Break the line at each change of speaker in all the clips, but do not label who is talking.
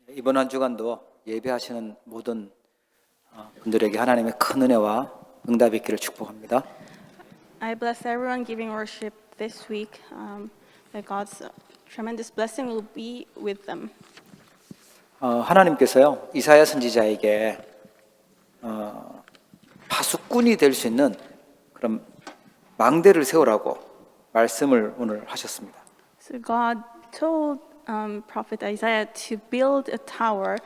이번 한 주간도 예배하시는 모든 분들에게 하나님의 큰 은혜와 응답이 있기를 축복합니다.
I bless everyone giving worship this week, that God's tremendous blessing will be with them.
하나님께서요 이사야 선지자에게 파수꾼이 될 수 있는 그런 망대를 세우라고 말씀을 오늘 하셨습니다.
So God told prophet Isaiah to build a tower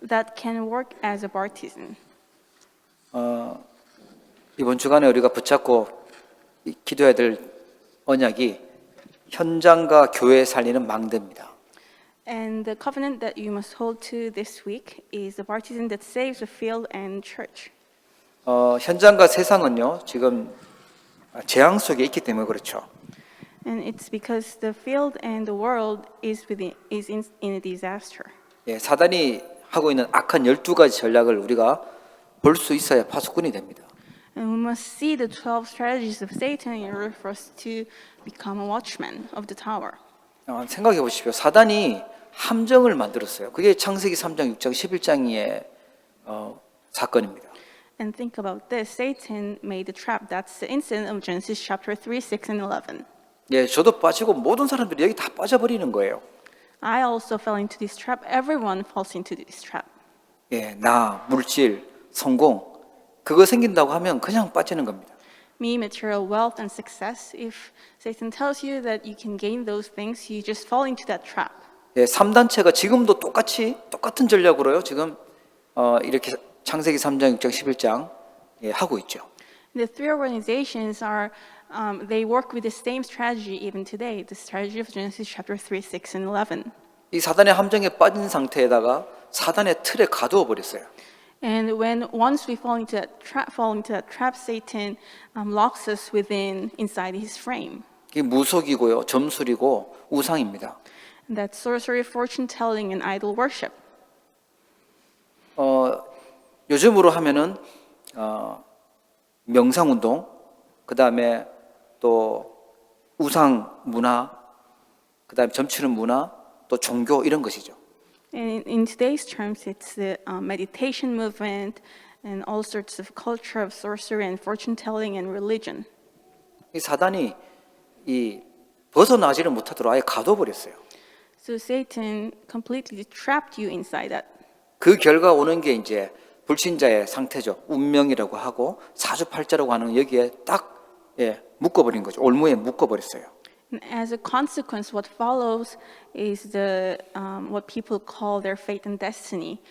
that can work as a partisan.
이번 주간에 우리가 붙잡고 기도해야 될 언약이 현장과 교회 살리는 망대입니다.
And the covenant that you must hold to this week is a partisan that saves the field and church.
현장과 세상은요 지금 재앙 속에 있기 때문에 그렇죠.
And it's because the field and the world is in a disaster.
예, 사단이 하고 있는 악한 12가지 전략을 우리가 볼 수 있어야 파수꾼이 됩니다.
And we must see the 12 strategies of Satan in order for us to become a watchman of the tower.
생각해 보십시오. 사단이 함정을 만들었어요. 그게 창세기 3장, 6장, 11장의 사건입니다.
And think about this. Satan made the trap. That's the incident of Genesis chapter 3, 6, and 11.
예, 저도 빠지고 모든 사람들이 여기 다 빠져버리는 거예요.
I also fell into this trap. Everyone falls into this trap.
예, 나, 물질, 성공 그거 생긴다고 하면 그냥 빠지는 겁니다.
Me, material wealth, and success. If Satan tells you that you can gain those things, you just fall into that trap.
예, 3단체가 지금도 똑같은 전략으로요. 지금 이렇게 창세기 3장, 6장, 11장 예, 하고 있죠.
The three organizations they work with the same strategy even today, the strategy of Genesis chapter 3, 6, and 11.
이 사단의 함정에 빠진 상태에다가 사단의 틀에 가두어 버렸어요.
And once we fall into that trap, Satan locks us inside his frame.
이게 무속이고요, 점술이고 우상입니다.
And that's sorcery, fortune telling, and idol worship.
요즘으로 하면은 명상 운동, 그 다음에 또 우상 문화, 그 다음에 점치는 문화, 또 종교 이런 것이죠.
And in today's terms, it's the meditation movement and all sorts of culture of sorcery and fortune telling and religion.
이 사단이 이 벗어나지를 못하도록 아예 가둬 버렸어요.
So Satan completely trapped you inside that.
그 결과 오는 게 이제 불신자의 상태죠. 운명이라고 하고 사주팔자라고 하는 여기에 딱 예, 묶어버린 거죠. 올무에 묶어버렸어요.
And as a consequence, what follows is what people call their fate and destiny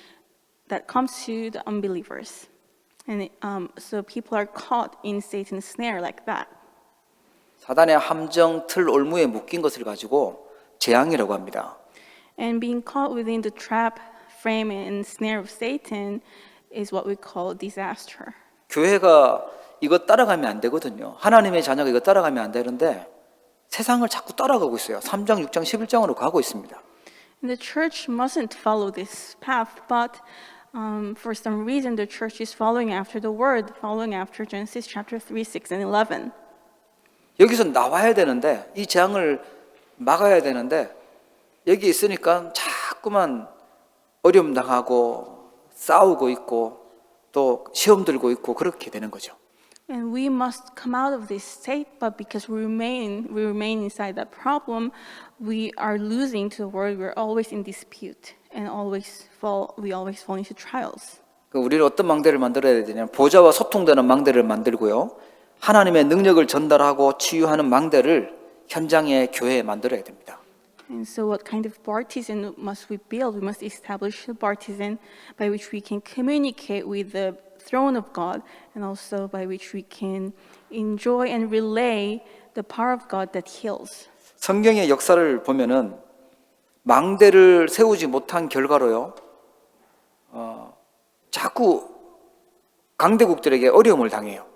that comes to the unbelievers. And so people are caught in Satan's snare like that.
사단의 함정 틀 올무에 묶인 것을 가지고 재앙이라고 합니다.
And being caught within the trap, frame, and snare of Satan is what we call disaster.
교회가 이거 따라가면 안 되거든요. 하나님의 자녀가 이거 따라가면 안 되는데 세상을 자꾸 따라가고 있어요. 3장, 6장, 11장으로 가고 있습니다.
And the church mustn't follow this path, but for some reason the church is following after the word, following after Genesis chapter 3, 6, and 11.
여기서 나와야 되는데 이 재앙을 막아야 되는데 여기 있으니까 자꾸만 어려움 당하고 싸우고 있고 또 시험 들고 있고 그렇게 되는 거죠.
And we must come out of this state, but because we remain inside that problem, we are losing to the world. We're always in dispute and we always fall into trials.
우리는 어떤 망대를 만들어야 되냐면 보좌와 소통되는 망대를 만들고요. 하나님의 능력을 전달하고 치유하는 망대를 현장의 교회에 만들어야 됩니다.
And so what kind of partisan must we build? We must establish a partisan by which we can communicate with the throne of God and also by which we can enjoy and relay the power of God that heals.
성경의 역사를 보면은 망대를 세우지 못한 결과로요. 자꾸 강대국들에게 어려움을 당해요.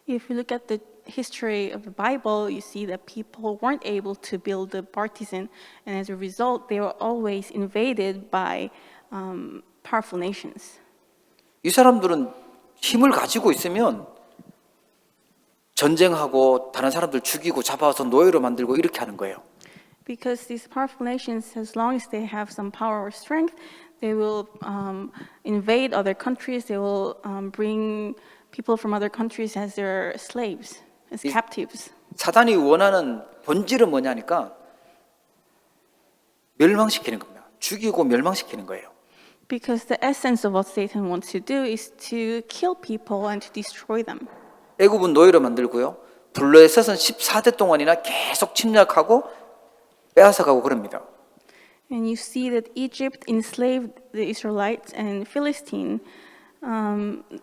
If you look at the history of the Bible, you see that people weren't able to build a partisan, and as a result, they were always invaded by powerful nations.
이 사람들은 힘을 가지고 있으면 전쟁하고 다른 사람들 죽이고 잡아서 노예로 만들고 이렇게 하는 거예요.
Because these powerful nations, as long as they have some power or strength, they will invade other countries. They will bring people from other countries as their slaves, as captives.
사단이 원하는 본질은 뭐냐니까 멸망시키는 겁니다. 죽이고 멸망시키는 거예요.
Because the essence of what Satan wants to do is to kill people and to destroy them.
애굽은 노예로 만들고요. 블레셋은 14대 동안이나 계속 침략하고 빼앗아가고 그럽니다.
And you see that Egypt enslaved the Israelites and Philistine.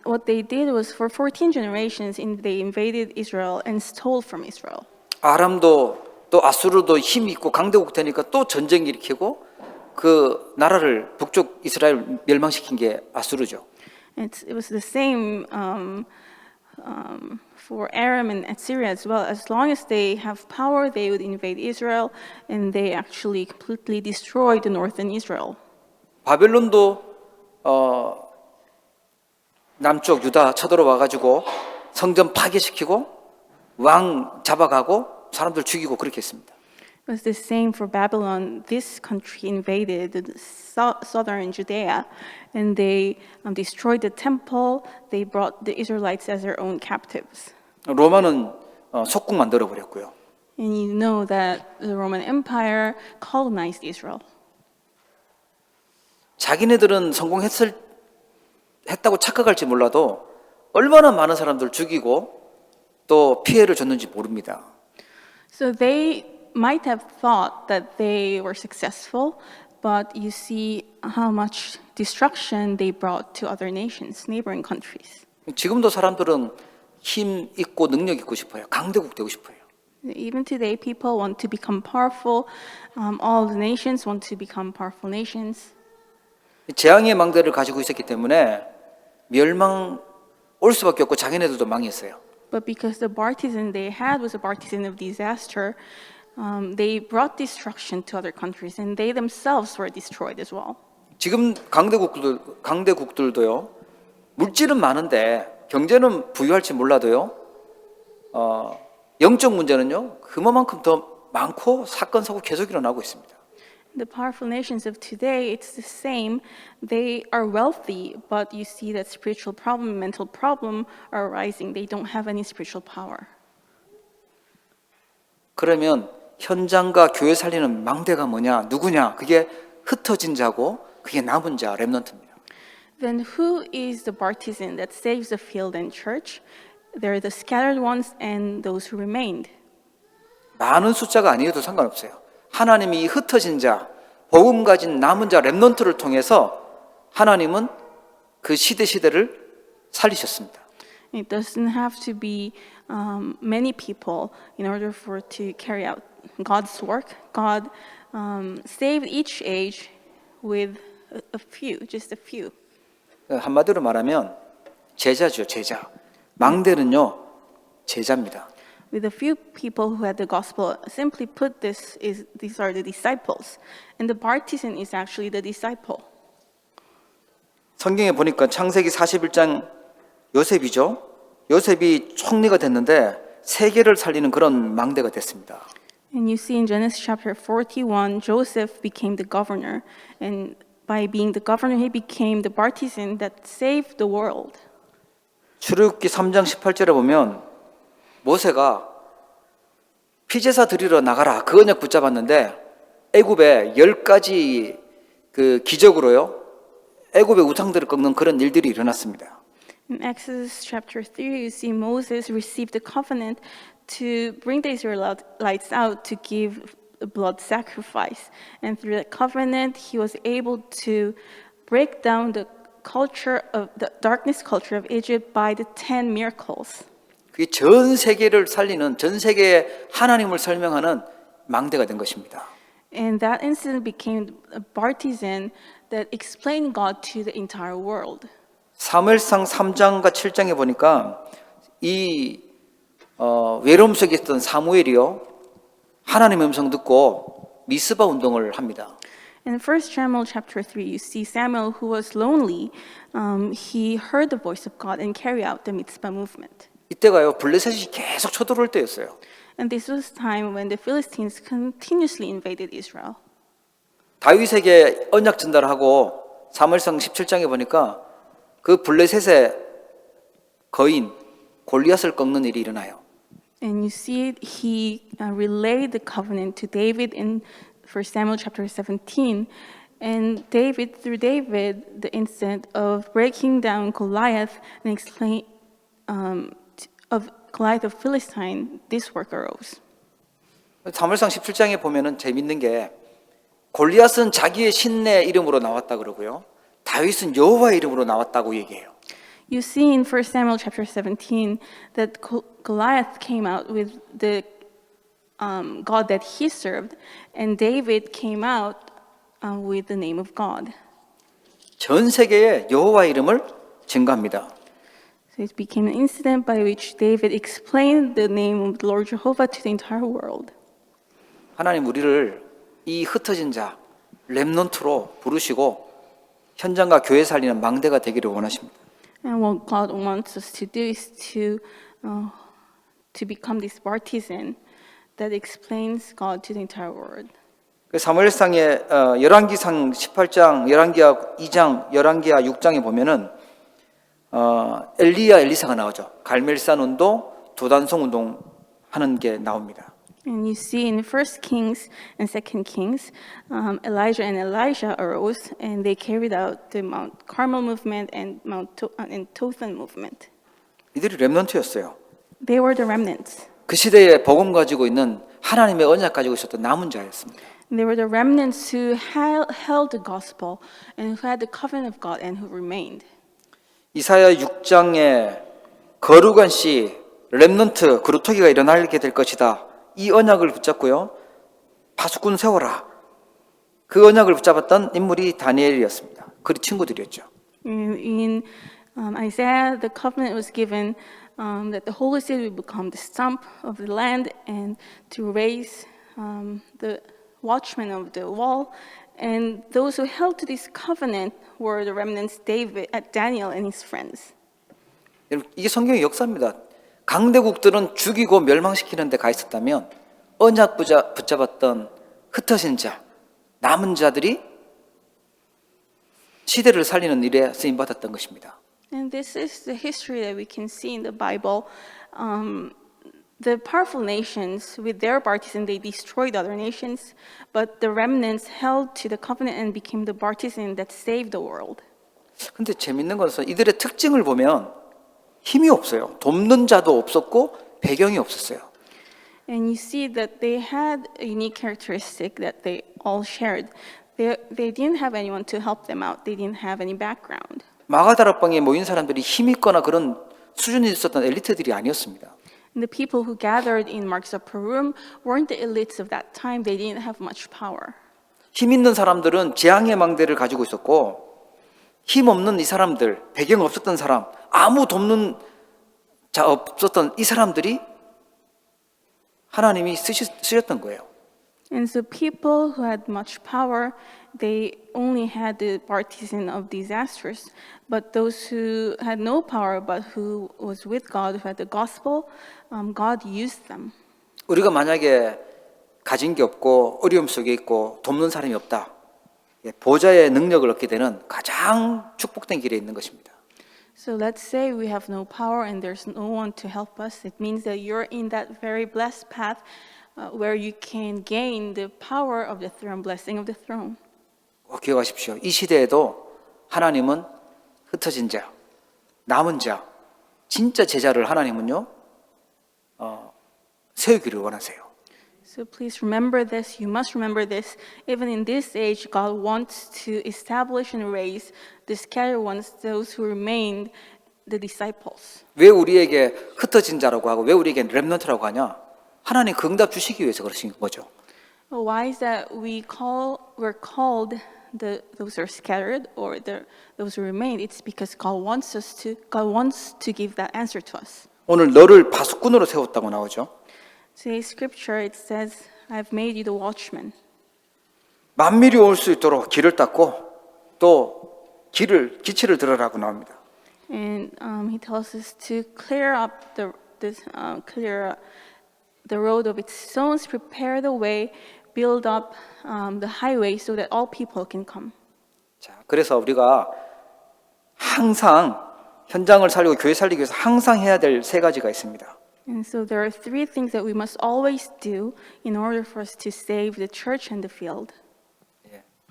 What they did was for 14 generations, they invaded Israel and stole from Israel.
아람도 또 아수르도 힘이 있고 강대국 되니까 또 전쟁 일으키고 그 나라를 북쪽 이스라엘 멸망시킨 게 아수르죠.
It was the same for Aram and Assyria as well. As long as they have power, they would invade Israel, and they actually completely destroyed the northern Israel.
바벨론도 남쪽 유다 쳐들어와 가지고 성전 파괴시키고 왕 잡아가고 사람들 죽이고 그렇게 했습니다.
It was the same for Babylon. This country invaded the southern Judea, and they destroyed the temple. They brought the Israelites as their own captives.
로마는 속국 만들어 버렸고요.
And you know that the Roman Empire colonized Israel.
자기네들은 했다고 착각할지 몰라도 얼마나 많은 사람들 죽이고 또 피해를 줬는지 모릅니다.
So they might have thought that they were successful, but you see how much destruction they brought to other nations, neighboring countries.
지금도 사람들은 힘 있고 능력 있고 싶어요. 강대국 되고 싶어요.
Even today, people want to become powerful. All the nations want to become powerful nations.
재앙의 망대를 가지고 있었기 때문에 멸망 올 수밖에 없고 자기네들도 망했어요.
But because the partisan they had was a partisan of disaster, they brought destruction to other countries, and they themselves were destroyed as well.
지금 강대국들도요. 물질은 많은데 경제는 부유할지 몰라도요. 영적 문제는요. 그만큼 더 많고 사건 사고 계속 일어나고 있습니다.
The powerful nations of today, it's the same. They are wealthy, but you see that spiritual problem, mental problem are arising. They don't have any spiritual power.
그러면 현장과 교회 살리는 망대가 뭐냐, 누구냐? 그게 흩어진 자고 그게 남은 자, 렘넌트입니다.
Then who is the partisan that saves the field and church? They're the scattered ones and those who remained.
많은 숫자가 아니어도 상관없어요. 하나님이 이 흩어진 자, 복음 가진 남은 자, 렘넌트를 통해서 하나님은 그 시대를 살리셨습니다.
It doesn't have to be many people in order for to carry out God's work. God saved each age with a few, just a few.
한마디로 말하면 제자죠, 제자. 망대는요, 제자입니다.
With a few people who had the gospel, simply put, these are the disciples, and the partisan is actually the disciple.
성경에 보니까 창세기 41장 요셉이죠. 요셉이 총리가 됐는데 세계를 살리는 그런 망대가 됐습니다.
And you see in Genesis chapter 41, Joseph became the governor, and by being the governor, he became the partisan that saved the world.
출애굽기 3장 18절에 보면 모세가 피제사 드리러 나가라 그 언약 붙잡았는데 애굽에 10가지 그 기적으로요. 애굽의 우상들을 꺾는 그런 일들이 일어났습니다.
In Exodus chapter 3, you see Moses received the covenant to bring the Israelites out to give a blood sacrifice. And through that covenant, he was able to break down the darkness culture of Egypt by the 10 miracles.
그게 전 세계를 살리는 전 세계의 하나님을 설명하는 망대가 된 것입니다.
And that incident became a partisan that explained God to the entire world.
사무엘상 3장과 7장에 보니까 이 외로움 속에 있던 사무엘이요 하나님의 음성 듣고 미스바 운동을 합니다.
In 1 Samuel chapter 3, you see Samuel, who was lonely, he heard the voice of God and carried out the Mitzvah movement.
이때가요 블레셋이 계속 쳐들어올 때였어요.
And this was time when the Philistines continuously invaded Israel.
다윗에게 언약 전달을 하고 사무엘상 17장에 보니까 그 블레셋의 거인 골리앗을 꺾는 일이 일어나요.
And you see it, he relayed the covenant to David in 1 Samuel chapter 17. And David, through David, the incident of breaking down Goliath and explain of Goliath of Philistine, this work arose.
사무엘상 17장에 보면은 재밌는 게 골리앗은 자기의 신의 이름으로 나왔다 그러고요. 다윗은 여호와의 이름으로 나왔다고 얘기해요.
You see in 1 Samuel chapter 17 that Goliath came out with the God that he served, and David came out with the name of God.
전 세계에 여호와의 이름을 증거합니다.
So it became an incident by which David explained the name of the Lord Jehovah to the entire world.
하나님 우리를 이 흩어진 자, 렘넌트로 부르시고 현장과 교회 살리는 망대가 되기를 원하십니다.
And what God wants us to do is to become this partisan that explains God to the entire world.
사무엘상의 열왕기상 18장, 열왕기하 2장, 열왕기하 6장에 보면은 엘리야 엘리사가 나오죠. 갈멜산 운동, 도단성 운동 하는 게 나옵니다.
And you see in 1 Kings and 2 Kings, Elijah and Elisha arose and they carried out the Mount Carmel movement and and Dothan movement.
이들이 렘넌트였어요.
They were the remnants.
그 시대에 복음 가지고 있는 하나님의 언약 가지고 있었던 남은 자였습니다.
They were the remnants who held the gospel and who had the covenant of God and who remained.
이사야 6장에 거룩한 씨, 렘넌트, 그루터기가 일어나게 될 것이다. 이 언약을 붙잡고요. 파수꾼 세워라. 그 언약을 붙잡았던 인물이 다니엘이었습니다. 그리 친구들이었죠.
In Isaiah, the covenant was given that the holy city would become the stump of the land and to raise the watchmen of the wall. And those who held to this covenant were the remnants Daniel and his friends.
이게 성경의 역사입니다. 강대국들은 죽이고 멸망시키는 데 가 있었다면 언약 붙잡았던 흩어진 자, 남은 자들이 시대를 살리는 일에 쓰임받았던 것입니다.
And this is the history that we can see in the Bible. The powerful nations, with their partisan, they destroyed other nations, but the remnants held to the covenant and became the partisan that saved the world.
근데 재밌는 것은 이들의 특징을 보면 힘이 없어요. 돕는 자도 없었고 배경이 없었어요.
And you see that they had a unique characteristic that they all shared. They didn't have anyone to help them out. They didn't have any background.
마가다락방에 모인 사람들이 힘 있거나 그런 수준이 있었던 엘리트들이 아니었습니다.
And the people who gathered in Mark's upper room weren't the elites of that time. They didn't have much power.
힘 있는 사람들은 재앙의 망대를 가지고 있었고 힘 없는 이 사람들, 배경 없었던 사람, 아무 돕는 자 없었던 이 사람들이 하나님이 쓰셨던 거예요.
And so people who had much power, they only had the partisan of disasters. But those who had no power, but who was with God, who had the gospel, God used them.
우리가 만약에 가진 게 없고 어려움 속에 있고 돕는 사람이 없다. 보좌의 능력을 얻게 되는 가장 축복된 길에 있는 것입니다.
So let's say we have no power and there's no one to help us. It means that you're in that very blessed path where you can gain the power of the throne, blessing of the throne.
기억하십시오. 이 시대에도 하나님은 흩어진 자, 남은 자, 진짜 제자를 하나님은요 세우기를 원하세요.
So please remember this. You must remember this. Even in this age, God wants to establish and raise the scattered ones, those who remained, the disciples.
왜 우리에게 흩어진 자라고 하고 왜 우리에게 렘넌트라고 하냐? 하나님 그 응답 주시기 위해서 그러신 거죠.
Why is that we're called those who are scattered or those who remain? It's because God wants to give that answer to us.
오늘 너를 파수꾼으로 세웠다고 나오죠.
Today's scripture it says, "I've made you the watchman."
만밀이 올 수 있도록 길을 닦고 또 기치를 들으라고 나옵니다.
And he tells us to clear up the road of its stones, prepare the way, build up the highway so that all people can come.
자, 그래서 우리가 항상 현장을 살리고 교회 살리기 위해서 항상 해야 될 세 가지가 있습니다.
And so there are three things that we must always do in order for us to save the church and the field.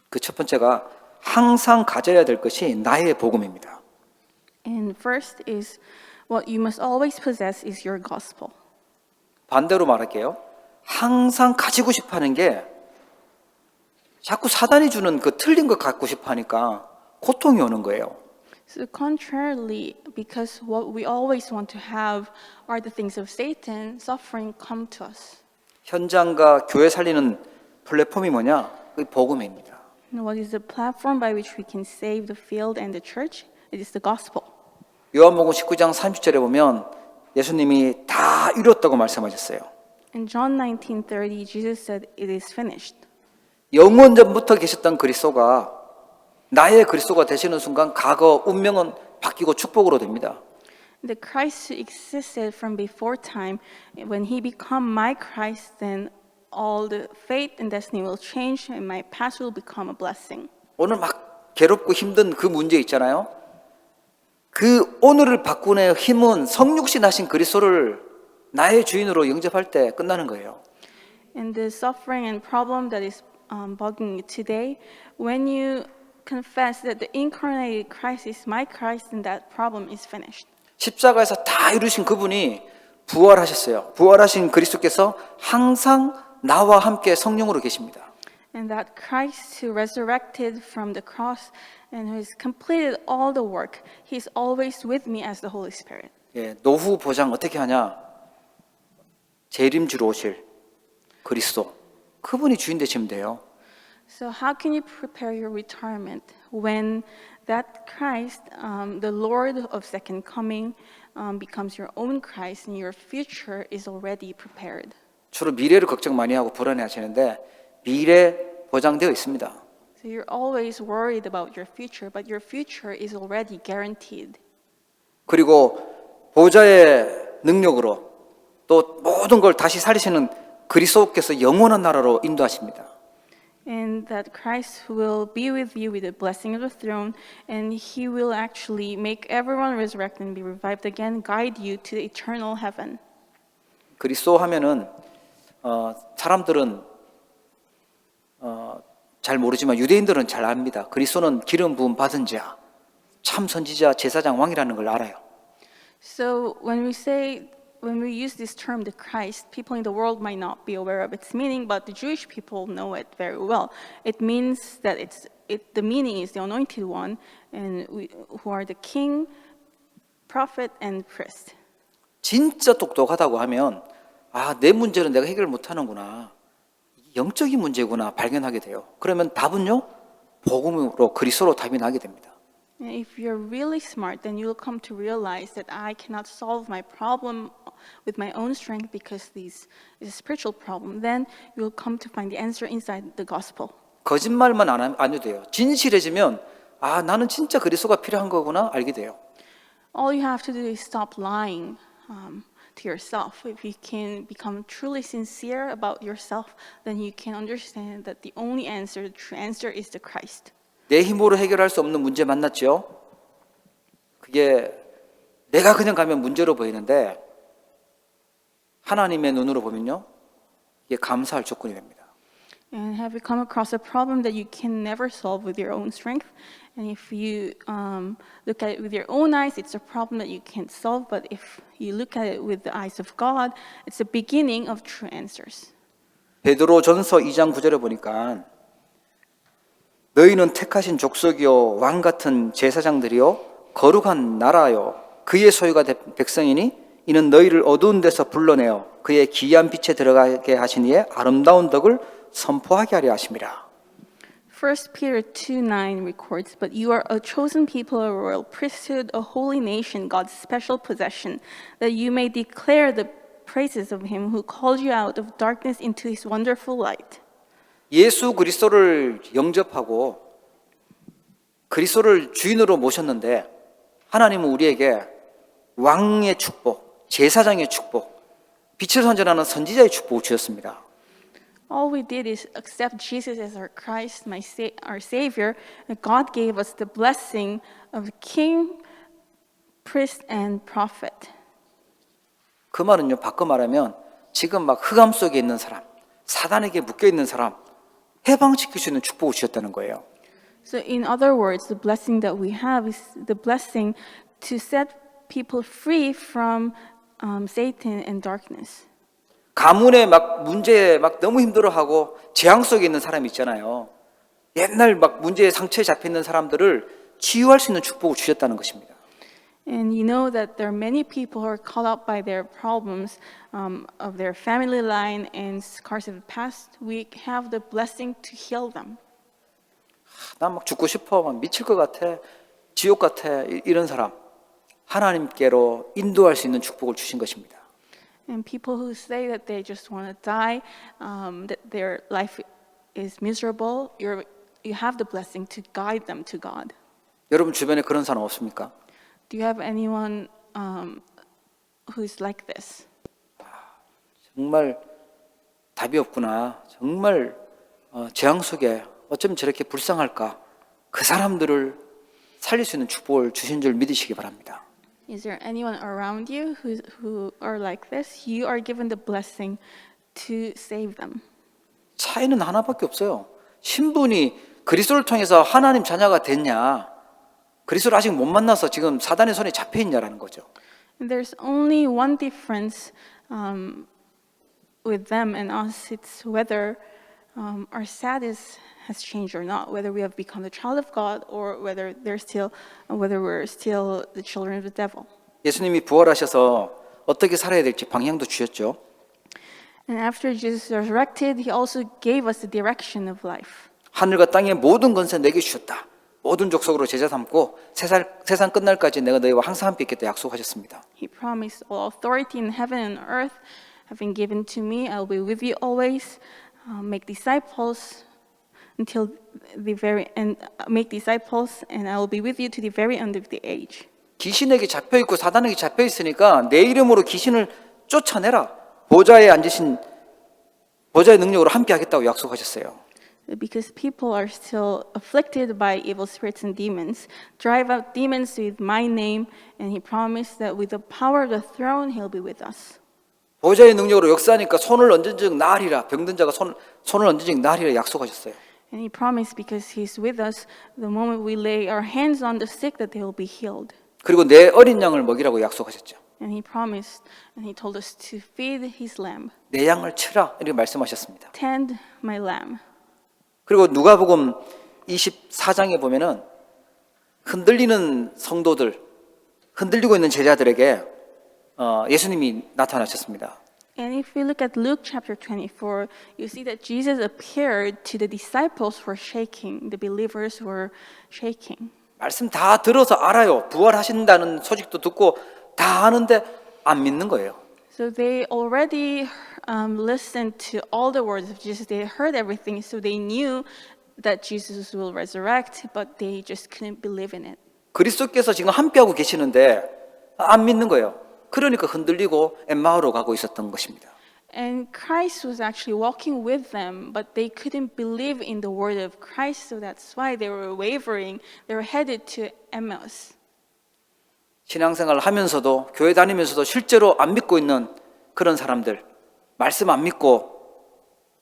그 첫 번째가 항상 가져야 될 것이 나의 복음입니다.
And first is what you must always possess is your gospel.
반대로 말할게요. 항상 가지고 싶어하는 게 자꾸 사단이 주는 그 틀린 거 갖고 싶어하니까 고통이 오는 거예요.
So contrarily, because what we always want to have are the things of Satan, suffering come to us.
현장과 교회 살리는 플랫폼이 뭐냐? 그 복음입니다.
And what is the platform by which we can save the field and the church? It is the gospel.
요한복음 19장 30절에 보면 예수님이 다 이뤘다고 말씀하셨어요.
In John 19:30, Jesus said, "It is finished."
영원 전부터 계셨던 그리스도가 나의 그리스도가 되시는 순간 과거 운명은 바뀌고 축복으로 됩니다.
The Christ who existed from before time, when he become my Christ, then all the fate and destiny will change and my past will become a blessing.
오늘 막 괴롭고 힘든 그 문제 있잖아요. 그 오늘을 바꾸는 힘은 성육신 하신 그리스도를 나의 주인으로 영접할 때 끝나는 거예요.
And the suffering and problem that is bugging you today, when you confess that the incarnated Christ is my Christ, then that problem is finished.
십자가에서 다 이루신 그분이 부활하셨어요. 부활하신 그리스도께서 항상 나와 함께 성령으로 계십니다.
And that Christ who resurrected from the cross and who has completed all the work, he's always with me as the Holy Spirit.
예, 노후 보장 어떻게 하냐? 재림주로 오실 그리스도 그분이 주인 되시면 돼요.
So how can you prepare your retirement when that Christ, the Lord of second coming, becomes your own Christ and your future is already prepared?
주로 미래를 걱정 많이 하고 불안해하시는데 미래 보장되어 있습니다.
So you're always worried about your future, but your future is already guaranteed.
그리고 보좌의 능력으로 또 모든 걸 다시 살리시는 그리스도께서 영원한 나라로 인도하십니다.
And that Christ will be with you with the blessing of the throne, and he will actually make everyone resurrect and be revived again, guide you to the eternal heaven.
그리스도 하면은 사람들은 잘 모르지만 유대인들은 잘 압니다. 그리스도는 기름 부음 받은 자, 참 선지자, 제사장, 왕이라는 걸 알아요.
So when we use this term, the Christ, people in the world might not be aware of its meaning, but the Jewish people know it very well. It means that the meaning is the anointed one, and who are the king, prophet, and priest.
진짜 똑똑하다고 하면 내 문제는 내가 해결 못하는구나. 영적인 문제구나 발견하게 돼요. 그러면 답은요? 복음으로 그리스도로 답이 나게 됩니다.
And if you're really smart, then you'll come to realize that I cannot solve my problem with my own strength because this is a spiritual problem. Then you'll come to find the answer inside the gospel.
거짓말만 안 해도 돼요. 진실해지면 나는 진짜 그리스도가 필요한 거구나 알게 돼요.
All you have to do is stop lying to yourself. If you can become truly sincere about yourself, then you can understand that the only answer, the true answer is the Christ.
내 힘으로 해결할 수 없는 문제 만났죠? 그게 내가 그냥 가면 문제로 보이는데 하나님의 눈으로 보면요. 이게 감사할 조건이 됩니다.
And have you come across a problem that you can never solve with your own strength? And if you look at it with your own eyes, it's a problem that you can't solve. But if you look at it with the eyes of God, it's the beginning of true answers.
베드로전서 2장 9절에 보니까 너희는 택하신 족속이요 왕 같은 제사장들이요 거룩한 나라요 그의 소유가 된 백성이니 이는 너희를 어두운 데서 불러내어 그의 기이한 빛에 들어가게 하신 이의 아름다운 덕을 선포하게 하려 하심이라.
1 Peter 2:9 records, "But you are a chosen people, a royal priesthood, a holy nation, God's special possession, that you may declare the praises of him who called you out of darkness into his wonderful light."
예수 그리스도를 영접하고 그리스도를 주인으로 모셨는데 하나님은 우리에게 왕의 축복, 제사장의 축복, 빛을 선전하는 선지자의 축복을 주셨습니다.
All we did is accept Jesus as our Christ, our Savior, and God gave us the blessing of King, priest, and prophet.
그 말은요, 바꿔 말하면 지금 막 흑암 속에 있는 사람, 사단에게 묶여 있는 사람 해방시킬 수 있는 축복을 주셨다는 거예요.
So, in other words, the blessing that we have is the blessing to set people free from Satan and darkness.
가문에 막 문제에 막 너무 힘들어하고 재앙 속에 있는 사람이 있잖아요. 옛날 막 문제에 상처에 잡혀 있는 사람들을 치유할 수 있는 축복을 주셨다는 것입니다.
And you know that there are many people who are caught up by their problems of their family line and scars of the past. We have the blessing to heal them.
난 막 죽고 싶어, 막 미칠 것 같아, 지옥 같아 이런 사람 하나님께로 인도할 수 있는 축복을 주신 것입니다.
And people who say that they just want to die, that their life is miserable, you have the blessing to guide them to God.
여러분 주변에 그런 사람 없습니까?
Do you have anyone who is like this?
정말 답이 없구나. 정말 재앙 속에 어쩌면 저렇게 불쌍할까. 그 사람들을 살릴 수 있는 축복을 주신 줄 믿으시기 바랍니다.
Is there anyone around you who are like this? You are given the blessing to save them.
차이는 하나밖에 없어요. 신분이 그리스도를 통해서 하나님 자녀가 됐냐, 그리스도를 아직 못 만나서 지금 사단의 손에 잡혀 있냐라는 거죠.
And there's only one difference with them and us. It's whether our status has changed or not, whether we have become the child of God or whether we're still the children of the devil.
예수님이 부활하셔서 어떻게 살아야 될지 방향도 주셨죠.
And after Jesus resurrected, he also gave us the direction of life.
하늘과 땅의 모든 권세 내게 주셨다. 모든 족속으로 제자 삼고 세상 끝날까지 내가 너희와 항상 함께 있겠다 약속하셨습니다.
He promised all authority in heaven and earth have been given to me. I will be with you always. Make disciples until the very end. Make disciples, and I will be with you to the very end of the age.
귀신에게 잡혀 있고 사단에게 잡혀 있으니까 내 이름으로 귀신을 쫓아내라. 보좌의 능력으로 함께 하겠다고 약속하셨어요.
Because people are still afflicted by evil spirits and demons, drive out demons with my name, and he promised that with the power of the throne, he'll be with us.
보좌의 능력으로 역사하니까 손을 얹은 즉 나으리라. 병든 자가 손을 얹은 즉 나으리라 약속하셨어요.
And he promised because he's with us, the moment we lay our hands on the sick, that they will be healed.
그리고 내 어린 양을 먹이라고 약속하셨죠.
And he promised, and he told us to feed his lamb.
내 양을 치라 이렇게 말씀하셨습니다.
Tend my lamb.
그리고 누가복음 24장에 보면은 흔들리는 성도들, 흔들리고 있는 제자들에게 예수님이 나타나셨습니다.
And if we look at Luke chapter 24, you see that Jesus appeared to the disciples who were shaking, the believers who were shaking.
말씀 다 들어서 알아요. 부활하신다는 소식도 듣고 다 아는데 안 믿는 거예요.
So they already listened to all the words of Jesus. They heard everything, so they knew that Jesus will resurrect, but they just couldn't believe in it.
그리스도께서 지금 함께하고 계시는데 안 믿는 거예요. 그러니까 흔들리고 엠마오로 가고 있었던 것입니다.
And Christ was actually walking with them, but they couldn't believe in the word of Christ, so that's why they were wavering. They were headed to Emmaus.
신앙생활을 하면서도 교회 다니면서도 실제로 안 믿고 있는 그런 사람들, 말씀 안 믿고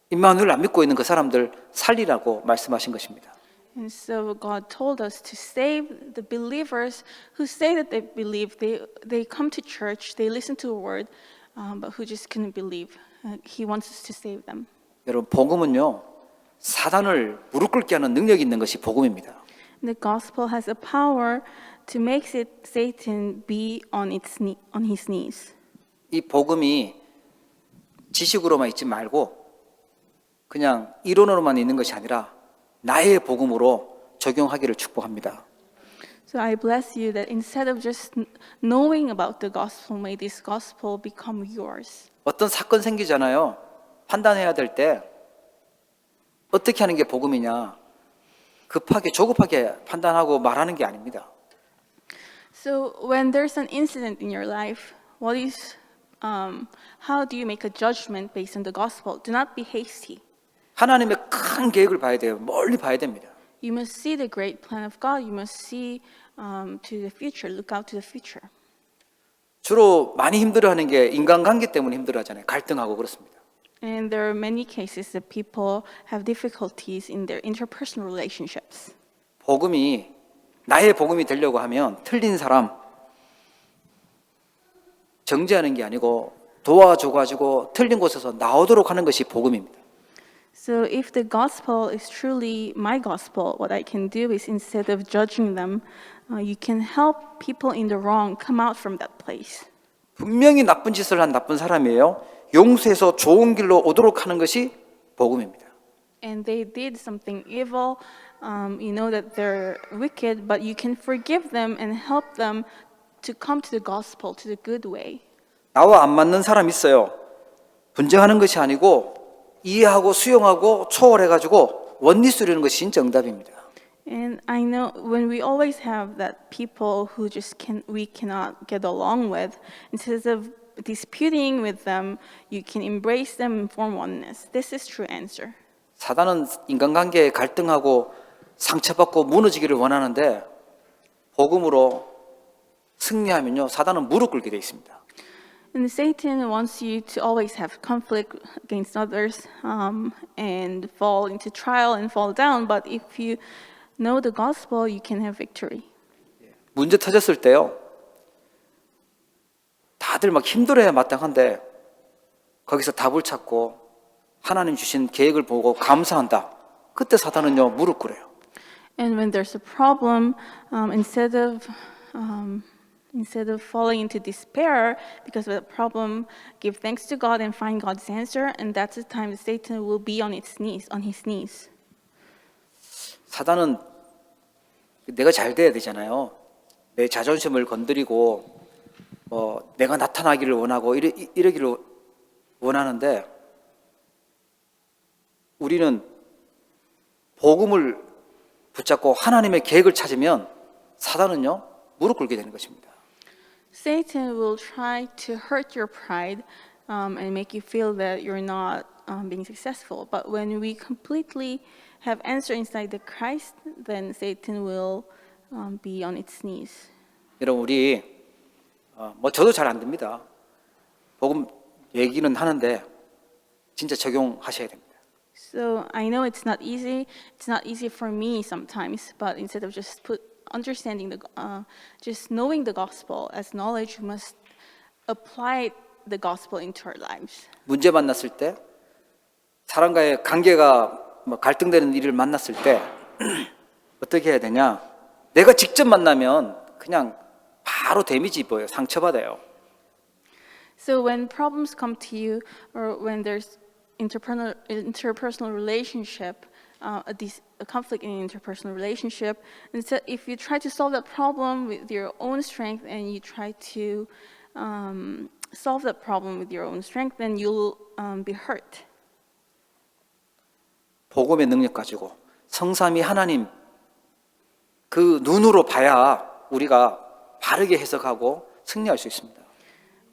임마누엘 안 믿고 있는 그 사람들 살리라고 말씀하신 것입니다.
And so God told us to save the believers who say that they believe. They come to church, they listen to the word, but who just couldn't believe. He wants us to save them.
여러분 복음은요 사단을 무릎 꿇게 하는 능력이 있는 것이 복음입니다.
The gospel has a power to make Satan be on his knees.
이 복음이 지식으로만 있지 말고 그냥 이론으로만 있는 것이 아니라 나의 복음으로 적용하기를 축복합니다.
So I bless you that instead of just knowing about the gospel, may this gospel become yours.
어떤 사건 생기잖아요. 판단해야 될 때 어떻게 하는 게 복음이냐. 급하게 조급하게 판단하고 말하는 게 아닙니다.
So when there's an incident in your life, what is how do you make a judgment based on the gospel? Do not be hasty.
하나님의 큰 계획을 봐야 돼요. 멀리 봐야 됩니다.
You must see the great plan of God. You must see to the future. Look out to the future.
주로 많이 힘들어하는 게 인간관계 때문에 힘들어하잖아요. 갈등하고 그렇습니다.
And there are many cases that people have difficulties in their interpersonal relationships.
복음이 나의 복음이 되려고 하면 틀린 사람 정죄하는 게 아니고 도와줘가지고 틀린 곳에서 나오도록 하는 것이 복음입니다.
So if the gospel is truly my gospel, what I can do is instead of judging them, you can help people in the wrong come out from that place.
분명히 나쁜 짓을 한 나쁜 사람이에요. 용서해서 좋은 길로 오도록 하는 것이 복음입니다.
And they did something evil, you know that they're wicked, but you can forgive them and help them to come to the gospel, to the good way.
나와 안 맞는 사람 있어요. 분쟁하는 것이 아니고 이해하고 수용하고 초월해가지고 원리스 이루는 것이 진짜 응답입니다.
And I know when we always have that people who we cannot get along with, instead of disputing with them, you can embrace them and form oneness. This is true answer.
사단은 인간관계에 갈등하고 상처받고 무너지기를 원하는데 복음으로 승리하면요 사단은 무릎 꿇게 돼 있습니다.
And Satan wants you to always have conflict against others and fall into trial and fall down. But if you know the gospel, you can have victory.
문제 터졌을 때요 다들 막 힘들어야 마땅한데 거기서 답을 찾고 하나님 주신 계획을 보고 감사한다. 그때 사단은요 무릎 꿇어요.
And when there's a problem, instead of falling into despair because of the problem, give thanks to God and find God's answer. And that's the time that Satan will be on his knees.
사단은 내가 잘 돼야 되잖아요. 내 자존심을 건드리고 내가 나타나기를 원하고 이러기를 원하는데 우리는 복음을 붙잡고 하나님의 계획을 찾으면 사단은요 무릎 꿇게 되는 것입니다.
Satan will try to hurt your pride and make you feel that you're not being successful. But when we completely have answer inside the Christ, then Satan will be on its knees.
여러분 우리 저도 잘 안 됩니다. 복음 얘기는 하는데 진짜 적용하셔야 됩니다.
So I know it's not easy. It's not easy for me sometimes. But instead of just just knowing the gospel as knowledge, we must apply the gospel into our lives.
문제 만났을 때 사람과의 관계가 갈등되는 일을 만났을 때 어떻게 해야 되냐? 내가 직접 만나면 그냥 바로 데미지 입어요. 상처받아요.
So when problems come to you, or when there's interpersonal relationship, a conflict in an interpersonal relationship, instead, if you try to solve that problem with your own strength and you try to solve that problem with your own strength, then you'll be hurt.
복음의 능력 가지고 성삼위 하나님 그 눈으로 봐야 우리가 바르게 해석하고 승리할 수 있습니다.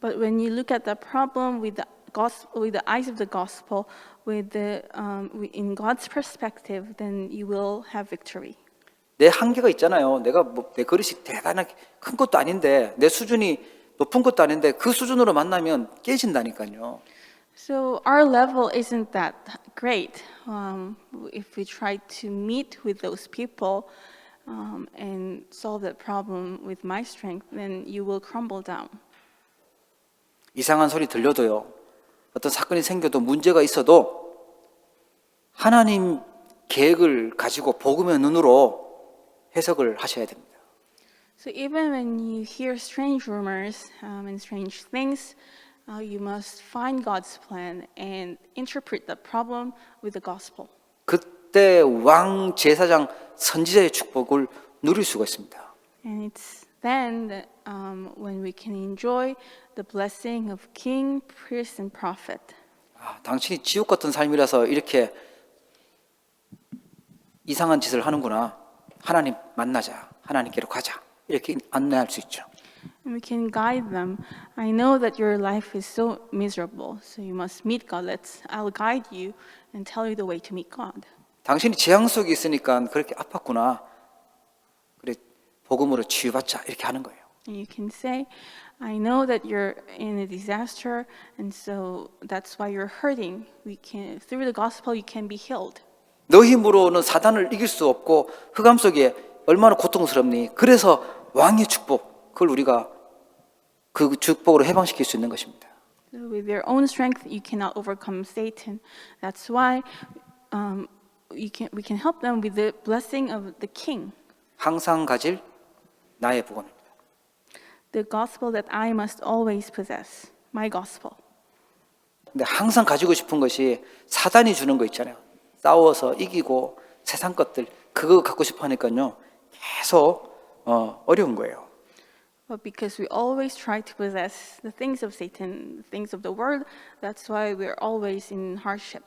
But when you look at the problem with the gospel, with the eyes of the gospel, in God's perspective, then you will have victory.
내 한계가 있잖아요. 내 그릇이 대단하게 큰 것도 아닌데 내 수준이 높은 것도 아닌데 그 수준으로 만나면 깨진다니까요.
So our level isn't that great. If we try to meet with those people and solve that problem with my strength, then you will crumble down.
이상한 소리 들려도요. 어떤 사건이 생겨도 문제가 있어도 하나님 계획을 가지고 복음의 눈으로 해석을 하셔야 됩니다.
So even when you hear strange rumors and strange things, you must find God's plan and interpret the problem with the gospel.
그때 왕 제사장 선지자의 축복을 누릴 수가 있습니다.
And it's then that when we can enjoy the blessing of king, priest, and prophet.
당신이 지옥 같은 삶이라서 이렇게 이상한 짓을 하는구나. 하나님 만나자. 하나님께로 가자. 이렇게 안내할 수 있죠.
And we can guide them. I know that your life is so miserable, so you must meet God. I'll guide you and tell you the way to meet God.
당신이 재앙 속에 있으니까 그렇게 아팠구나. 그래 복음으로 치유받자 이렇게 하는 거예요.
And you can say, I know that you're in a disaster, and so that's why you're hurting. Through the gospel, you can be healed.
너 힘으로는 사단을 이길 수 없고 흑암 속에 얼마나 고통스럽니? 그래서 왕의 축복, 그걸 우리가 그 축복으로 해방시킬 수 있는 것입니다.
So with your own strength, you cannot overcome Satan. That's why we can help them with the blessing of the King.
항상 가질 나의 복음입니다.
The gospel that I must always possess. My gospel.
근데 항상 가지고 싶은 것이 사단이 주는 거 있잖아요. 싸워서 이기고 세상 것들 그거 갖고 싶어 하니까요. 계속 어려운 거예요.
But because we always try to possess the things of Satan, the things of the world, that's why we're always in hardship.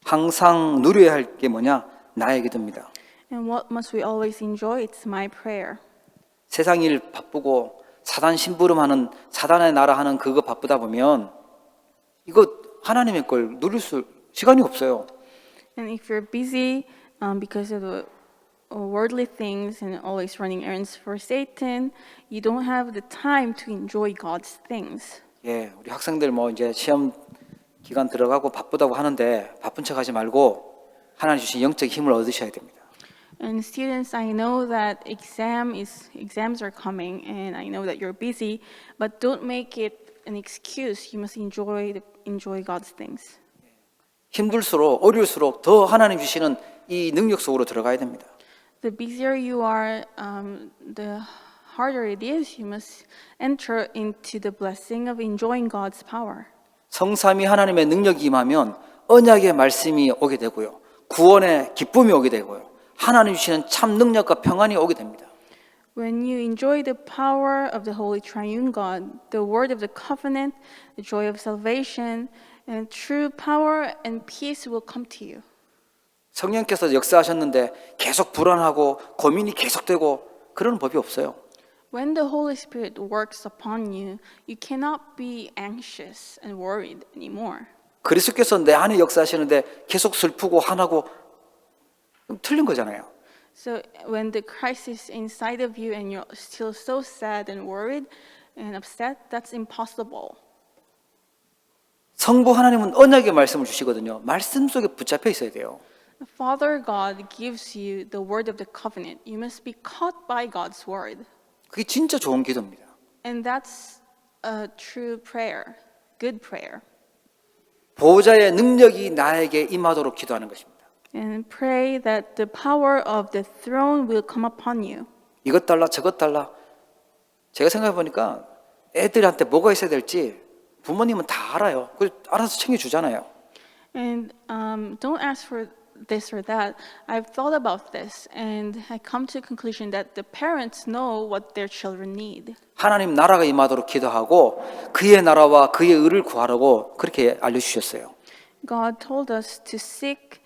항상 누려야 할 게 뭐냐? 나의 기도입니다.
And what must we always enjoy? It's my prayer.
세상 일 바쁘고 사단 심부름하는 사단의 나라 하는 그거 바쁘다 보면 이거 하나님의 걸 누릴 시간이 없어요.
And if you're busy because of the worldly things and always running errands for Satan, you don't have the time to enjoy God's things.
예, 우리 학생들 뭐 이제 시험 기간 들어가고 바쁘다고 하는데 바쁜 척하지 말고 하나님 주신 영적 힘을 얻으셔야 됩니다.
And students, I know that exams are coming, and I know that you're busy, but don't make it an excuse. You must enjoy God's things.
힘들수록 어려울수록 더 하나님 주시는 이 능력 속으로 들어가야 됩니다.
The busier you are, the harder it is. You must enter into the blessing of enjoying God's power.
성삼위 하나님의 능력이 임하면 언약의 말씀이 오게 되고요. 구원의 기쁨이 오게 되고요. 하나님 주시는 참 능력과 평안이 오게 됩니다.
When you enjoy the power of the Holy Triune God, the word of the covenant, the joy of salvation, and true power and peace will come to you.
성령께서 역사하셨는데 계속 불안하고 고민이 계속되고 그런 법이 없어요.
When the Holy Spirit works upon you, you cannot be anxious and worried anymore.
그리스도께서 내 안에 역사하시는데 계속 슬프고 화나고 틀린 거잖아요.
So when the Christ is inside of you and you're still so sad and worried and upset, that's impossible.
성부 하나님은 언약의 말씀을 주시거든요. 말씀 속에 붙잡혀 있어야 돼요.
The Father God gives you the word of the covenant. You must be caught by God's word.
그게 진짜 좋은 기도입니다.
And that's a true prayer, good prayer.
보호자의 능력이 나에게 임하도록 기도하는 것입니다.
And pray that the power of the throne will come upon you.
이것 달라 저것 달라. 제가 생각해 보니까 애들한테 뭐가 있어야 될지 부모님은 다 알아요. 그걸 알아서 챙겨주잖아요.
And don't ask for this or that. I've thought about this and I come to the conclusion that the parents know what their children need.
하나님 나라가 임하도록 기도하고 그의 나라와 그의 의를 구하라고 그렇게 알려주셨어요.
God told us to seek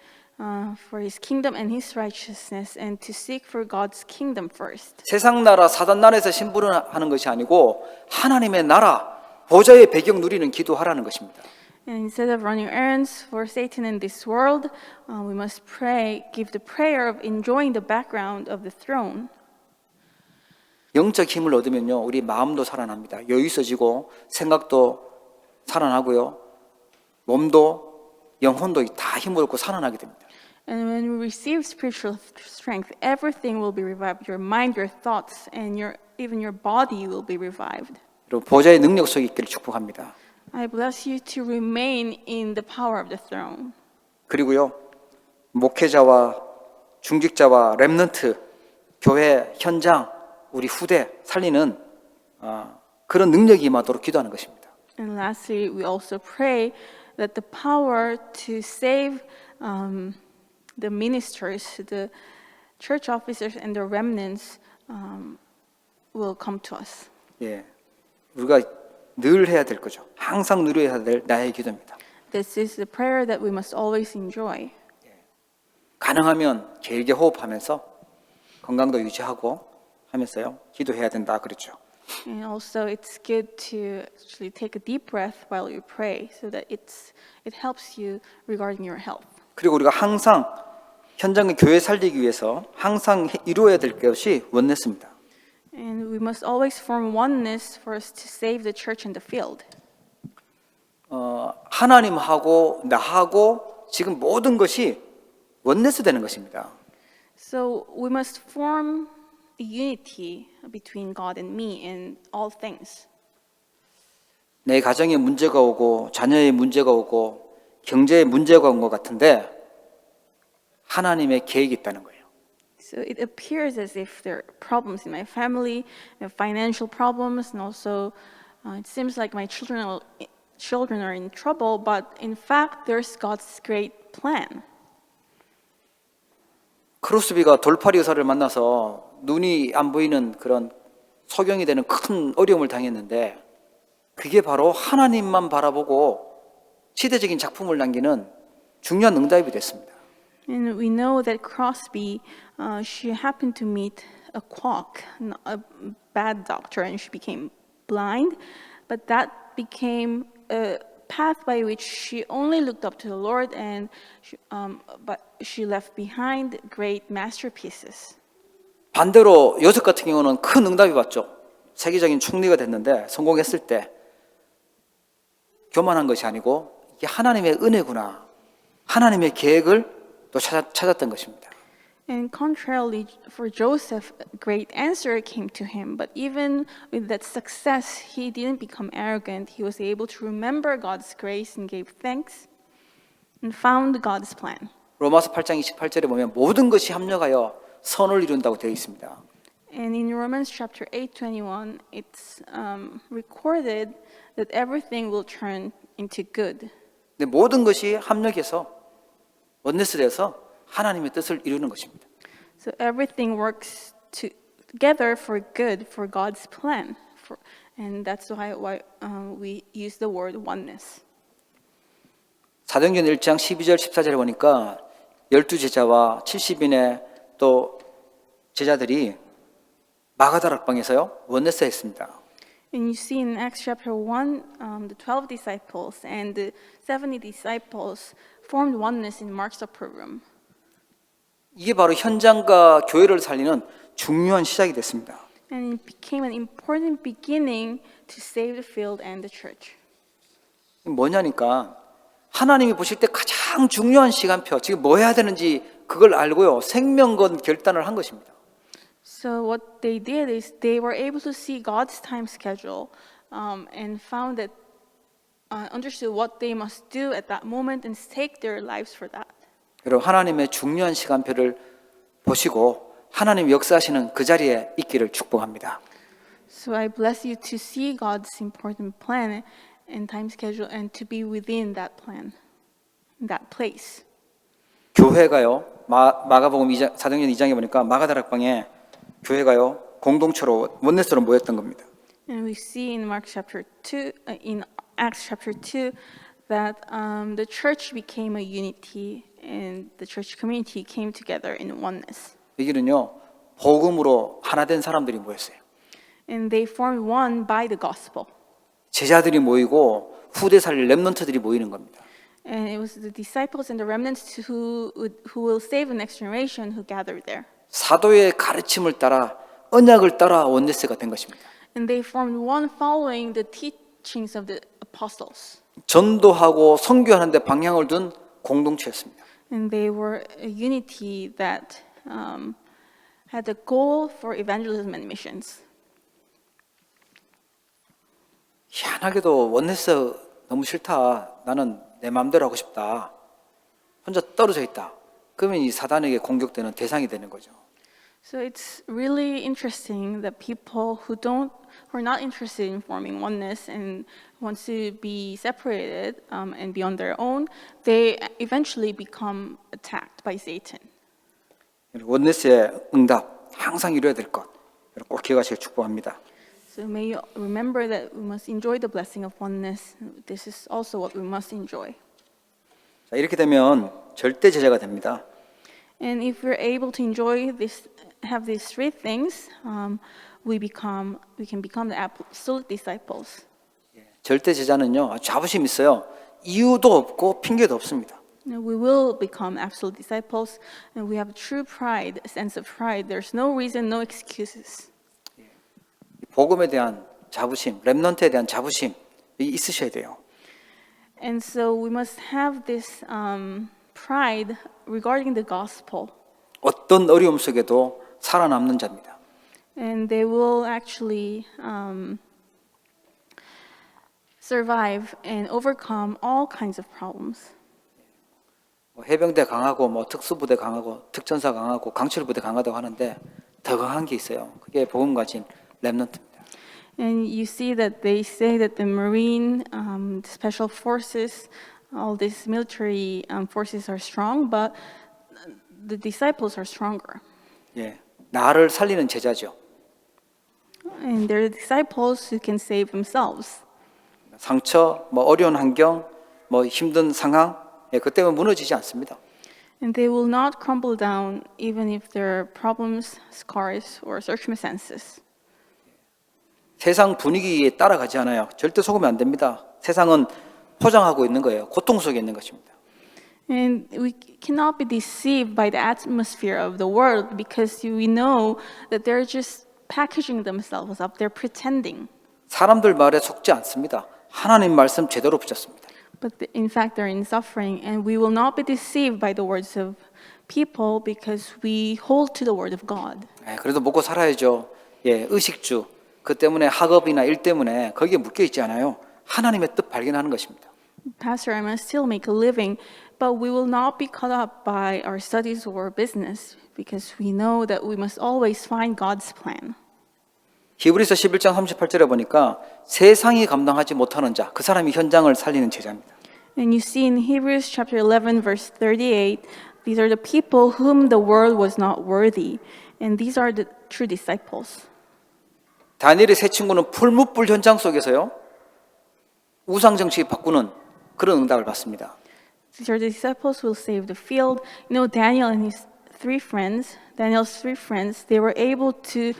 for His kingdom and His righteousness and to seek for God's kingdom first.
세상 나라 사단 나라에서 심부름하는 것이 아니고 하나님의 나라 보좌의 배경 누리는 기도하라는 것입니다.
And instead of running errands for Satan in this world, we must pray, give the prayer of enjoying the background of the throne.
영적 힘을 얻으면요, 우리 마음도 살아납니다. 여유 있어지고 생각도 살아나고요, 몸도 영혼도 다 힘을 얻고 살아나게 됩니다.
And when we receive spiritual strength, everything will be revived. Your mind, your thoughts, and even your body will be revived.
여러분 보좌의 능력 속에 있기를 축복합니다.
I bless you to remain in the power of the throne.
그리고요, 목회자와 중직자와 렘넌트, 교회 현장, 우리 후대 살리는 그런 능력이 임하도록 기도하는 것입니다.
And lastly, we also pray that the power to save the ministers, the church officers, and the remnants will come to us.
예, 우리가 늘 해야 될 거죠. 항상 누려야 될 나의 기도입니다.
This is the prayer that we must always enjoy.
가능하면 길게 호흡하면서 건강도 유지하고 하면서요, 기도해야 된다 그랬죠.
And also, it's good to actually take a deep breath while you pray, so that it helps you regarding your health.
그리고 우리가 항상 현장의 교회 살리기 위해서 항상 이루어야 될 것이 원네스입니다.
And we must always form oneness for us to save the church in the field.
하나님하고 나하고 지금 모든 것이 원네스 되는 것입니다.
So we must form a unity between God and me in all things.
내 가정에 문제가 오고 자녀의 문제가 오고 경제에 문제가 온 것 같은데 하나님의 계획이 있다는 거예요.
So it appears as if there are problems in my family, financial problems, and also it seems like my children are in trouble, but in fact, there's God's great plan.
크로스비가 돌팔이 의사를 만나서 눈이 안 보이는 그런 소경이 되는 큰 어려움을 당했는데 그게 바로 하나님만 바라보고 시대적인 작품을 남기는 중요한 응답이 됐습니다.
And we know that Crosby, she happened to meet a quack, a bad doctor, and she became blind, but that became a path by which she only looked up to the Lord, and but she left behind great masterpieces.
반대로 요셉 같은 경우는 큰 응답이 왔죠. 세계적인 총리가 됐는데 성공했을 때 교만한 것이 아니고 이게 하나님의 은혜구나. 하나님의 계획을 또 찾았던 것입니다.
And contrarily, for Joseph, a great answer came to him. But even with that success, he didn't become arrogant. He was able to remember God's grace and gave thanks and found God's plan.
로마서 8장 28절에 보면 모든 것이 합력하여 선을 이룬다고 되어 있습니다.
And in Romans chapter 8:21, it's recorded that everything will turn into good.
근데 모든 것이 합력해서 원네스돼서 하나님의 뜻을 이루는 것입니다.
So everything works together for good, for God's plan. And that's why we use the word oneness.
사도행전 1장 12절 14절에 보니까 12제자와 70인의 또 제자들이 마가다락방에서요 원네스 했습니다.
And you see in Acts chapter 1, the 12 disciples and the 70 disciples formed oneness in Mark's upper room.
이게 바로 현장과 교회를 살리는 중요한 시작이 됐습니다.
And it became an important beginning to save the field and the church.
뭐냐니까 하나님이 보실 때 가장 중요한 시간표, 지금 뭐 해야 되는지 그걸 알고요. 생명건 결단을 한 것입니다.
So what they did is they were able to see God's time schedule and found that understood what they must do at that moment and stake their lives for that.
여러분 하나님의 중요한 시간표를 보시고 하나님 역사하시는 그 자리에 있기를 축복합니다.
So I bless you to see God's important plan and time schedule and to be within that plan, that place.
교회가요. 마가복음 2장, 사도행전 2장에 보니까 마가다락방에 교회가요 공동체로 원네스로 모였던 겁니다.
And we see in in Acts chapter 2, that the church became a unity and the church community came together in oneness.
여기는요 복음으로 하나 된 사람들이 모였어요.
And they formed one by the gospel.
제자들이 모이고 후대 살릴 렘넌트들이 모이는 겁니다.
And it was the disciples and the remnants who will save the next generation who gathered there.
사도의 가르침을 따라 언약을 따라 원네스가 된 것입니다.
And they formed one following the teachings of the apostles.
전도하고 선교하는 데 방향을 둔 공동체였습니다.
And they were a unity that had a goal for evangelism and missions.
희한하게도 원네스 너무 싫다. 나는 내 마음대로 하고 싶다. 혼자 떨어져 있다. 그러면 이 사단에게 공격되는 대상이 되는 거죠.
So it's really interesting that people who are not interested in forming oneness and want to be separated and be on their own, they eventually become attacked by Satan.
원네스의 응답 항상 이루어야 될 것. 꼭 기억하시길 축복합니다.
So may you remember that we must enjoy the blessing of oneness. This is also what we must enjoy.
자, 이렇게 되면 절대 제자가 됩니다.
And if we're able to enjoy this have these three things, we can become the absolute disciples.
절대 제자는요, 자부심 있어요. 이유도 없고 핑계도 없습니다.
We will become absolute disciples, and we have true pride, a sense of pride. There's no reason, no excuses.
복음에 대한 자부심, 렘넌트에 대한 자부심 있으셔야 돼요.
And so we must have this pride regarding the gospel.
어떤 어려움 속에도 살아남는 자입니다.
And they will actually survive and overcome all kinds of problems.
해병대 강하고 뭐 특수부대 강하고 특전사 강하고 강철부대 강하다고 하는데 더 강한 게 있어요. 그게 복음 가진 렘넌트입니다.
And you see that they say that the Marine, the Special Forces, all these military forces are strong, but the disciples are stronger.
예, 나를 살리는 제자죠.
And they're disciples who can save themselves.
상처, 뭐 어려운 환경, 뭐 힘든 상황, 예, 그 때문에 무너지지 않습니다.
And they will not crumble down even if there are problems, scars, or circumstances.
세상 분위기에 따라가지 않아요. 절대 속으면 안 됩니다. 세상은 포장하고 있는 거예요. 고통 속에 있는 것입니다.
And we cannot be deceived by the atmosphere of the world because we know that they're just packaging themselves up. They're pretending.
사람들 말에 속지 않습니다. 하나님 말씀 제대로 붙잡습니다.
But in fact, they're in suffering. And we will not be deceived by the words of people because we hold to the word of God.
예, 그래도 먹고 살아야죠. 예, 의식주. 그 때문에 학업이나 일 때문에 거기에 묶여 있지 않아요. 하나님의 뜻 발견하는 것입니다.
Pastor, I must still make a living, but we will not be caught up by our studies or business because we know that we must always find God's plan.
히브리서 11장 38절에 보니까 세상이 감당하지 못하는 자, 그 사람이 현장을 살리는 제자입니다.
And you see in Hebrews chapter 11 verse 38, these are the people whom the world was not worthy, and these are the true disciples.
다니엘의 세 친구는 풀무불 현장 속에서요, 우상 정치 바꾸는 그런 응답을 받습니다.
These are the disciples who will save the field. You know, Daniel's three friends, they were able to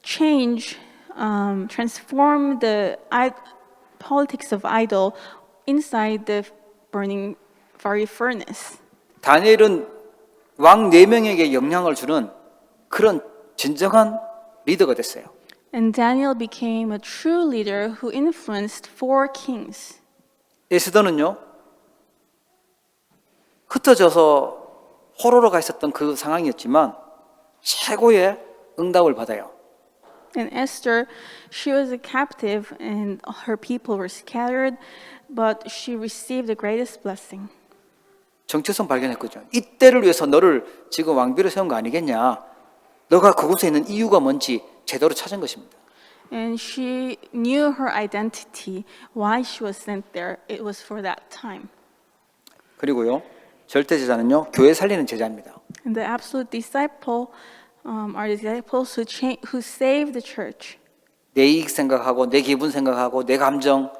change, transform the politics of idol inside the burning fiery furnace.
다니엘은 왕 4명에게 영향을 주는 그런 진정한 리더가 됐어요.
And Daniel became a true leader who influenced 4 kings.
에스더는요, 흩어져서 호로로가 있었던 그 상황이었지만 최고의 응답을 받아요.
And Esther, she was a captive and her people were scattered, but she received the greatest blessing.
정체성 발견했거든요. 이때를 위해서 너를 지금 왕비로 세운 거 아니겠냐? 너가 그곳에 있는 이유가 뭔지 제대로 찾은 것입니다.
And she knew her identity, why she was sent there. It was for that time.
그리고요, 절대 제자는요, 교회 살리는 제자입니다.
And the absolute disciple are the disciples who save the church.
내 이익 생각하고 내 기분 생각하고 내 감정,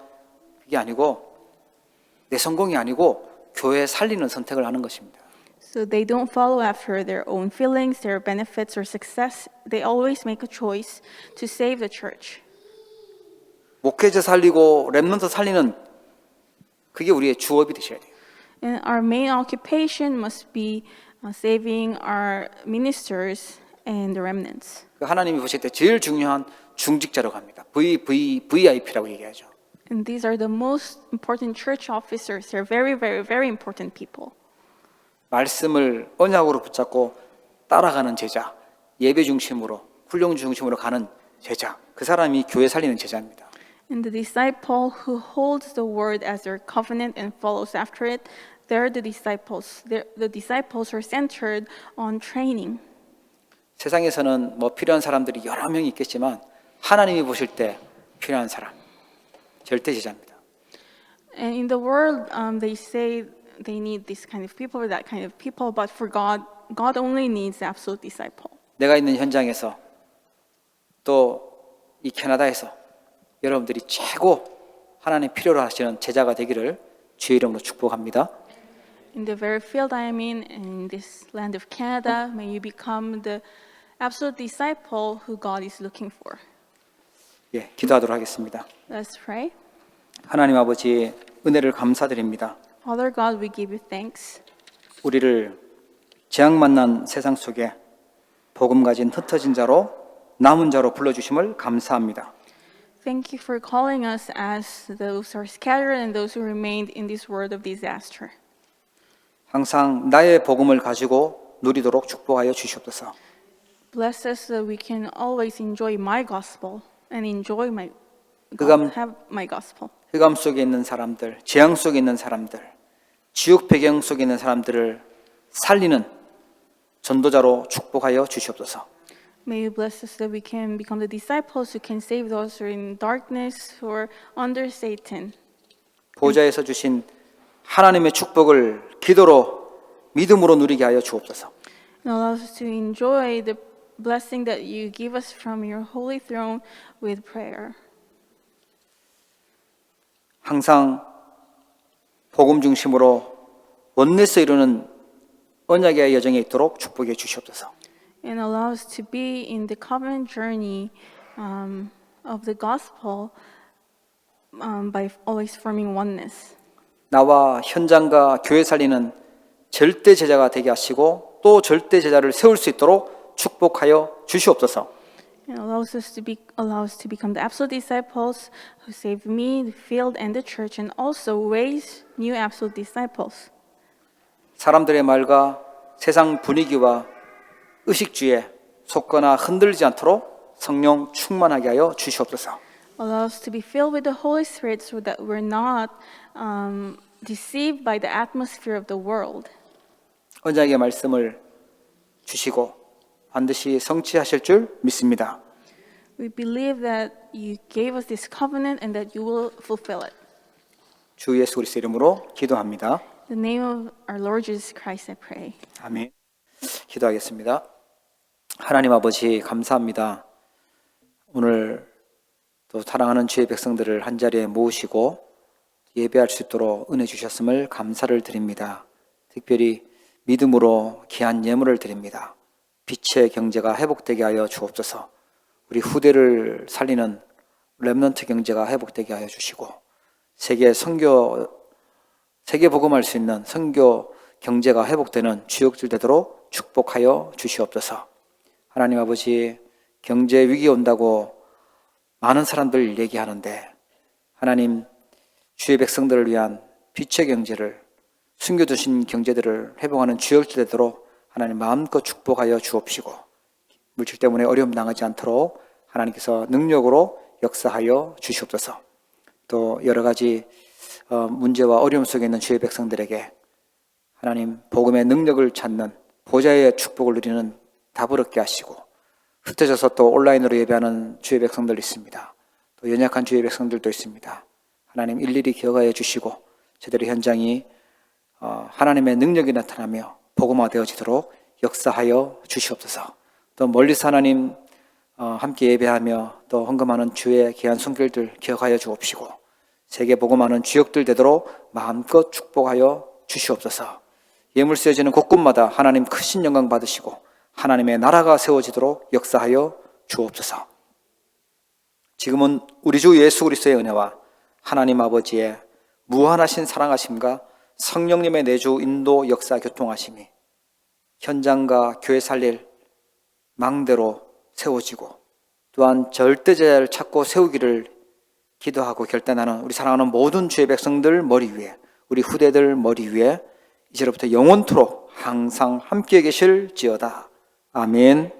그게 아니고 내 성공이 아니고 교회 살리는 선택을 하는 것입니다.
So they don't follow after their own feelings, their benefits or success. They always make a choice to save the church.
목회자 살리고 렘넌트 살리는 그게 우리의 주업이 되셔야 돼요.
And our main occupation must be saving our ministers and the remnants.
하나님이 보실 때 제일 중요한 중직자라고 합니다. VIP라고 얘기하죠.
And these are the most important church officers. They're very, very, very important people.
말씀을 언약으로 붙잡고 따라가는 제자, 예배 중심으로, 훈련 중심으로 가는 제자, 그 사람이 교회 살리는 제자입니다.
And the disciple who holds the word as their covenant and follows after it, they're the disciples. The disciples are centered on training.
세상에서는 뭐 필요한 사람들이 여러 명이 있겠지만 하나님이 보실 때 필요한 사람, 절대 제자입니다.
And in the world, they say they need this kind of people or that kind of people, but for God, God only needs the absolute disciple.
내가 있는 현장에서 또 이 캐나다에서 여러분들이 최고 하나님 필요로 하시는 제자가 되기를 주의 이름으로 축복합니다.
In the very field I am in this land of Canada, may you become the absolute disciple who God is looking for.
예, 기도하도록 하겠습니다.
Let's pray.
하나님 아버지, 은혜를 감사드립니다.
Father God, we give you thanks.
우리를 재앙 만난 세상 속에 복음 가진 흩어진 자로 남은 자로 불러주심을 감사합니다.
Thank you for calling us as those who are scattered and those who remained in this world of disaster.
항상 나의 복음을 가지고 누리도록 축복하여 주시옵소서.
Bless us so we can always enjoy my gospel and enjoy have my gospel.
흑암 속에 있는 사람들, 재앙 속에 있는 사람들, 지옥 배경 속에 있는 사람들을 살리는 전도자로 축복하여 주시옵소서.
May you bless us that we can become the disciples who can save those who are in darkness, who are under Satan.
보좌에서 주신 하나님의 축복을 기도로 믿음으로 누리게 하여 주옵소서.
And allow us to enjoy the blessing that you give us from your holy throne with prayer.
항상 복음 중심으로 원내서 이루는 언약의 여정에 있도록 축복해 주시옵소서.
And allow us to be in the covenant journey of the gospel by always forming oneness.
나와 현장과 교회 살리는 절대 제자가 되게 하시고 또 절대 제자를 세울 수 있도록 축복하여 주시옵소서.
And allow us to become the absolute disciples who save me, the field, and the church, and also raise new absolute disciples.
사람들의 말과 세상 분위기와 의식주의에 속거나 흔들리지 않도록 성령 충만하게 하여 주시옵소서.
Allow us to be filled with the Holy Spirit so that we're not deceived by the atmosphere of the world.
언약의 말씀을 주시고 반드시 성취하실 줄 믿습니다.
We believe that you gave us this covenant and that you will fulfill it.
주 예수 그리스도 이름으로 기도합니다.
In the name of our Lord Jesus Christ, I pray.
아멘. 기도하겠습니다. 하나님 아버지 감사합니다. 오늘 또 사랑하는 주의 백성들을 한자리에 모으시고 예배할 수 있도록 은혜 주셨음을 감사를 드립니다. 특별히 믿음으로 귀한 예물을 드립니다. 빛의 경제가 회복되게 하여 주옵소서. 우리 후대를 살리는 렘넌트 경제가 회복되게 하여 주시고 세계 복음할 수 있는 선교 경제가 회복되는 주역들 되도록 축복하여 주시옵소서. 하나님 아버지, 경제 위기 온다고 많은 사람들 얘기하는데 하나님, 주의 백성들을 위한 빛의 경제를, 숨겨두신 경제들을 회복하는 주역들 되도록 하나님 마음껏 축복하여 주옵시고 물질 때문에 어려움 당하지 않도록 하나님께서 능력으로 역사하여 주시옵소서. 또 여러 가지 문제와 어려움 속에 있는 주의 백성들에게 하나님 복음의 능력을 찾는 보좌의 축복을 누리는 답을 얻게 하시고 흩어져서 또 온라인으로 예배하는 주의 백성들 있습니다. 또 연약한 주의 백성들도 있습니다. 하나님 일일이 기억하여 주시고 제대로 현장이 하나님의 능력이 나타나며 복음화되어지도록 역사하여 주시옵소서. 또 멀리서 하나님 함께 예배하며 또 헌금하는 주의 귀한 손길들 기억하여 주옵시고 세계 복음하는 주역들 되도록 마음껏 축복하여 주시옵소서. 예물 쓰여지는 곳곳마다 하나님 크신 영광 받으시고 하나님의 나라가 세워지도록 역사하여 주옵소서. 지금은 우리 주 예수 그리스도의 은혜와 하나님 아버지의 무한하신 사랑하심과 성령님의 내주 인도 역사 교통하심이 현장과 교회 살릴 망대로 세워지고 또한 절대제자를 찾고 세우기를 기도하고 결단하는 우리 사랑하는 모든 주의 백성들 머리 위에 우리 후대들 머리 위에 이제로부터 영원토록 항상 함께 계실지어다. 아멘.